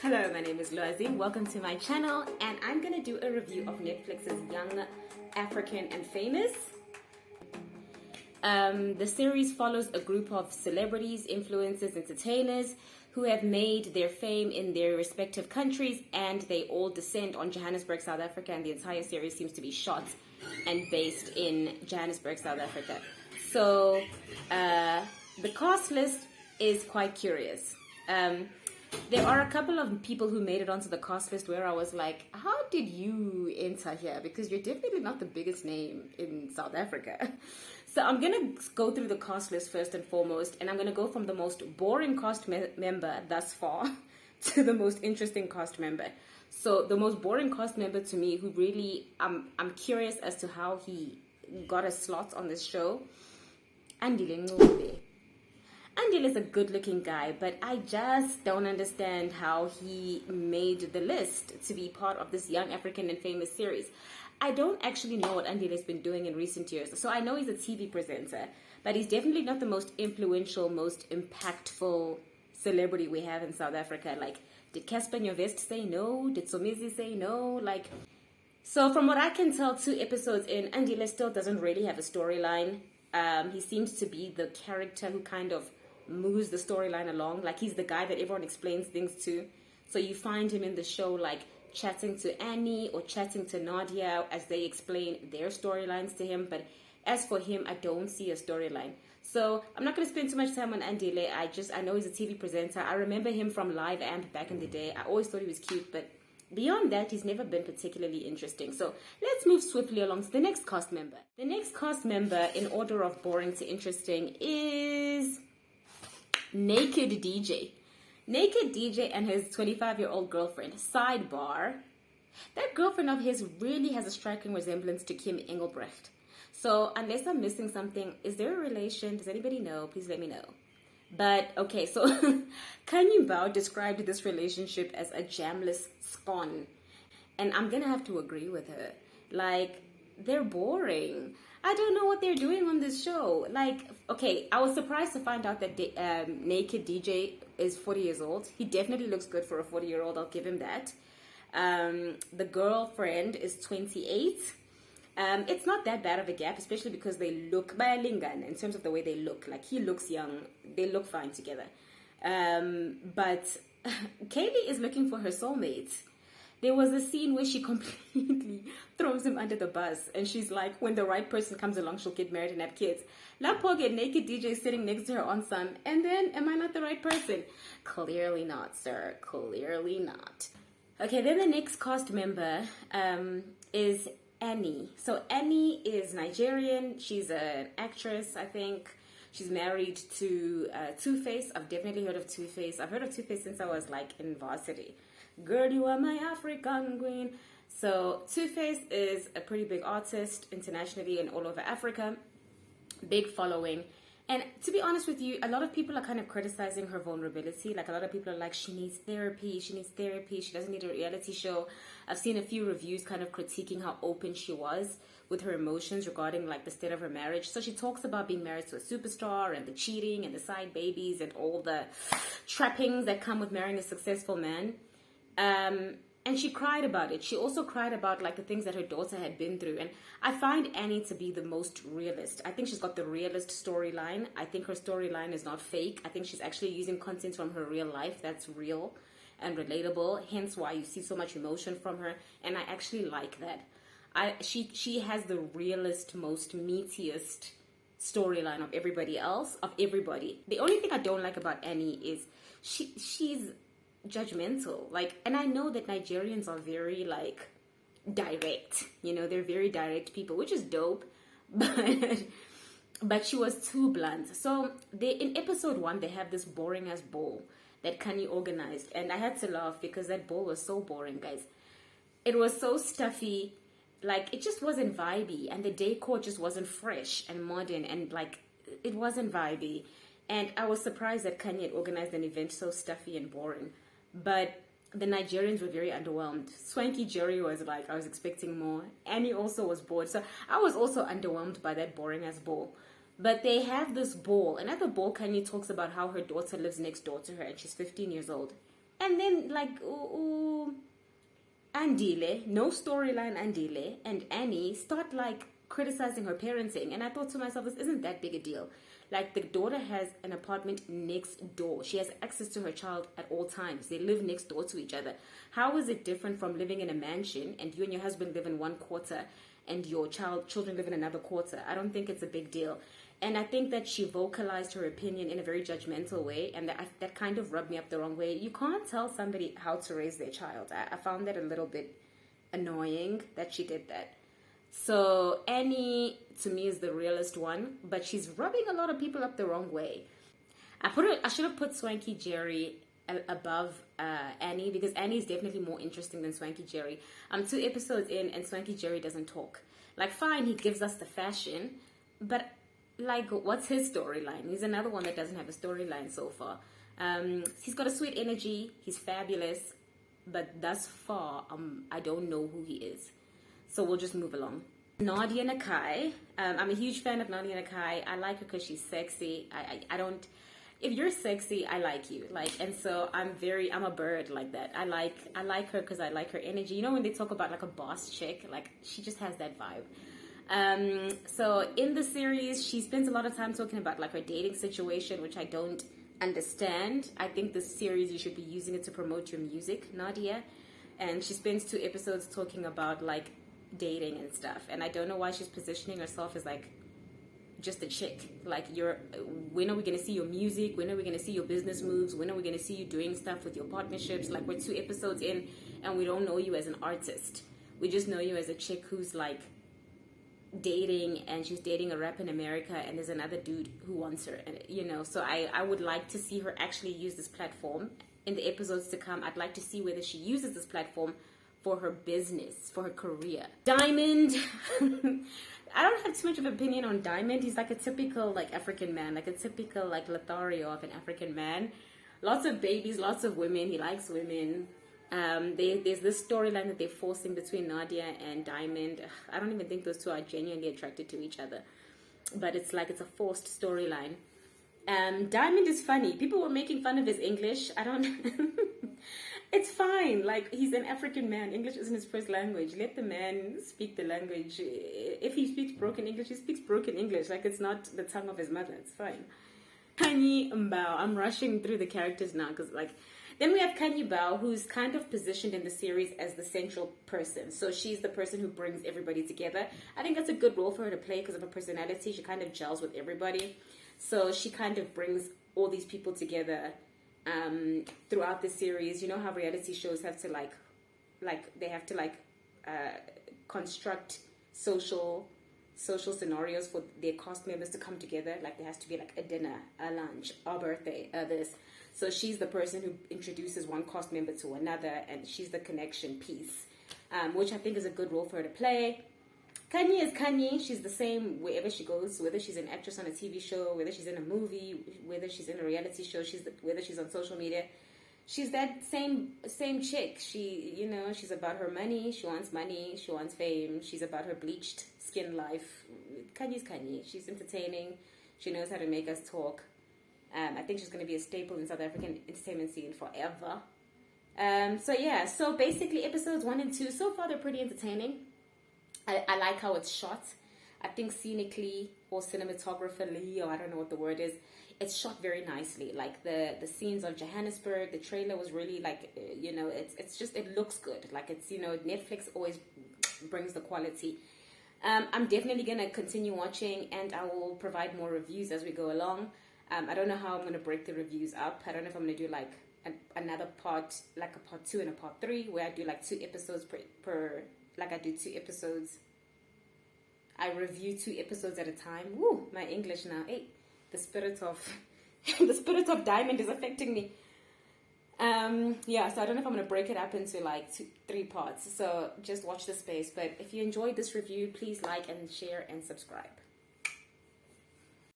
Hello, my name is Loazi. Welcome to my channel, and I'm gonna do a review of Netflix's Young, African and Famous. The series follows a group of celebrities, influencers, entertainers who have made their fame in their respective countries, and they all descend on Johannesburg, South Africa, and the entire series seems to be shot and based in Johannesburg, South Africa. So the cast list is quite curious. There are a couple of people who made it onto the cast list where I was like, how did you enter here? Because you're definitely not the biggest name in South Africa. So I'm going to go through the cast list first and foremost, and I'm going to go from the most boring cast member thus far to the most interesting cast member. So the most boring cast member to me, who really, I'm curious as to how he got a slot on this show, Andile Ncube. Andile is a good-looking guy, but I just don't understand how he made the list to be part of this Young African and Famous series. I don't actually know what Andile has been doing in recent years. So I know he's a TV presenter, but he's definitely not the most influential, most impactful celebrity we have in South Africa. Like, did Casper Nyovest say no? Did Somizi say no? Like, so from what I can tell, 2 episodes in, Andile still doesn't really have a storyline. He seems to be the character who kind of moves the storyline along. Like, he's the guy that everyone explains things to. So you find him in the show, like, chatting to Annie or chatting to Nadia as they explain their storylines to him. But as for him, I don't see a storyline. So I'm not going to spend too much time on Andile. I know he's a TV presenter. I remember him from Live Amp back in the day. I always thought he was cute, but beyond that, he's never been particularly interesting. So let's move swiftly along to the next cast member. The next cast member, in order of boring to interesting, is Naked DJ. Naked DJ and his 25-year-old girlfriend. Sidebar, that girlfriend of his really has a striking resemblance to Kim Engelbrecht. So unless I'm missing something, is there a relation? Does anybody know? Please let me know. But okay, so Khanyi Mbau described this relationship as a jamless Scone. And I'm going to have to agree with her. Like, they're boring. I don't know what they're doing on this show. Like, okay, I was surprised to find out that Naked DJ is 40 years old. He definitely looks good for a 40-year-old. I'll give him that. The girlfriend is 28. It's not that bad of a gap, especially because they look bayalingan in terms of the way they look. Like, he looks young. They look fine together. But Kayleigh is looking for her soulmate. There was a scene where she completely throws him under the bus, and she's like, when the right person comes along, she'll get married and have kids. Lapo get Naked DJ sitting next to her on Sun, and then, am I not the right person? Clearly not, sir. Clearly not. Okay, then the next cast member is Annie. So Annie is Nigerian. She's an actress, I think. She's married to Two-Face. I've definitely heard of Two-Face. I've heard of Two-Face since I was like in varsity. Girl, you are my African queen. So Two-Face is a pretty big artist internationally and all over Africa. Big following. And to be honest with you, a lot of people are kind of criticizing her vulnerability. Like, a lot of people are like, she needs therapy, she doesn't need a reality show. I've seen a few reviews kind of critiquing how open she was with her emotions regarding like the state of her marriage. So she talks about being married to a superstar and the cheating and the side babies and all the trappings that come with marrying a successful man. And she cried about it. She also cried about like the things that her daughter had been through. And I find Annie to be the most realist. I think she's got the realist storyline. I think her storyline is not fake. I think she's actually using content from her real life that's real and relatable. Hence why you see so much emotion from her. And I actually like that. She has the realest, most meatiest storyline of everybody else, of everybody. The only thing I don't like about Annie is she's judgmental. Like, and I know that Nigerians are very like direct, you know, they're very direct people, which is dope, but she was too blunt. So in episode 1 they have this boring ass ball that Khanyi organized, and I had to laugh because that ball was so boring, guys. It was so stuffy, like it just wasn't vibey, and the decor just wasn't fresh and modern, and like it wasn't vibey. And I was surprised that Khanyi had organized an event so stuffy and boring. But the Nigerians were very underwhelmed. Swanky Jerry was like, I was expecting more. Annie also was bored. So I was also underwhelmed by that boring ass ball. But they have this ball. And at the ball, Khanyi talks about how her daughter lives next door to her and she's 15 years old. And then like Andile, no storyline Andile, and Annie start like criticizing her parenting. And I thought to myself, this isn't that big a deal. Like, the daughter has an apartment next door. She has access to her child at all times. They live next door to each other. How is it different from living in a mansion and you and your husband live in one quarter and your children live in another quarter? I don't think it's a big deal. And I think that she vocalized her opinion in a very judgmental way, and that kind of rubbed me up the wrong way. You can't tell somebody how to raise their child. I found that a little bit annoying that she did that. So Annie, to me, is the realest one, but she's rubbing a lot of people up the wrong way. I should have put Swanky Jerry above Annie, because Annie is definitely more interesting than Swanky Jerry. I'm 2 episodes in and Swanky Jerry doesn't talk. Like, fine, he gives us the fashion, but like, what's his storyline? He's another one that doesn't have a storyline so far. He's got a sweet energy. He's fabulous, but thus far, I don't know who he is. So we'll just move along. Nadia Nakai. I'm a huge fan of Nadia Nakai. I like her because she's sexy. I don't. If you're sexy, I like you. Like, and so I'm a bird like that. I like her because I like her energy. You know when they talk about like a boss chick, like she just has that vibe. So in the series, she spends a lot of time talking about like her dating situation, which I don't understand. I think this series, you should be using it to promote your music, Nadia. And she spends 2 episodes talking about like dating and stuff. And I don't know why she's positioning herself as like just a chick. Like, when are we going to see your music? When are we going to see your business moves? When are we going to see you doing stuff with your partnerships? Like, we're 2 episodes in and we don't know you as an artist. We just know you as a chick who's like dating, and she's dating a rap in America, and there's another dude who wants her, and you know. So I would like to see her actually use this platform in the episodes to come. I'd like to see whether she uses this platform for her business, for her career. Diamond. I don't have too much of an opinion on Diamond. He's like a typical like African man, like a typical like Lothario of an African man. Lots of babies, lots of women. He likes women. There's this storyline that they're forcing between Nadia and Diamond. I don't even think those two are genuinely attracted to each other, but it's like it's a forced storyline. Diamond is funny. People were making fun of his English. I don't. It's fine. Like, he's an African man. English isn't his first language. Let the man speak the language. If he speaks broken English, he speaks broken English. Like, it's not the tongue of his mother. It's fine. Khanyi Mbau. I'm rushing through the characters now because like. Then we have Khanyi Mbau, who's kind of positioned in the series as the central person. So she's the person who brings everybody together. I think that's a good role for her to play because of her personality. She kind of gels with everybody. So she kind of brings all these people together throughout the series. You know how reality shows have to they have to construct social scenarios for their cast members to come together. Like, there has to be like a dinner, a lunch, a birthday, this. So she's the person who introduces one cast member to another, and she's the connection piece, which I think is a good role for her to play. Khanyi is Khanyi. She's the same wherever she goes, whether she's an actress on a TV show, whether she's in a movie, whether she's in a reality show, whether she's on social media. She's that same chick. She's about her money. She wants fame. She's about her bleached skin life. Khanyi's Khanyi. She's entertaining. She knows how to make us talk. I think she's going to be a staple in South African entertainment scene forever. So basically episodes 1 and 2, so far they're pretty entertaining. I like how it's shot. I think scenically or cinematographically, or I don't know what the word is, it's shot very nicely. Like the scenes of Johannesburg, the trailer was really like, it looks good. Like, it's, Netflix always brings the quality. I'm definitely going to continue watching, and I will provide more reviews as we go along. I don't know how I'm going to break the reviews up. I don't know if I'm going to do like another part, like a part 2 and a part 3, where I do like 2 episodes per like I do 2 episodes. I review 2 episodes at a time. Woo, my English now. Hey, the spirit of Diamond is affecting me. So I don't know if I'm going to break it up into like 3 parts. So just watch the space. But if you enjoyed this review, please like and share and subscribe.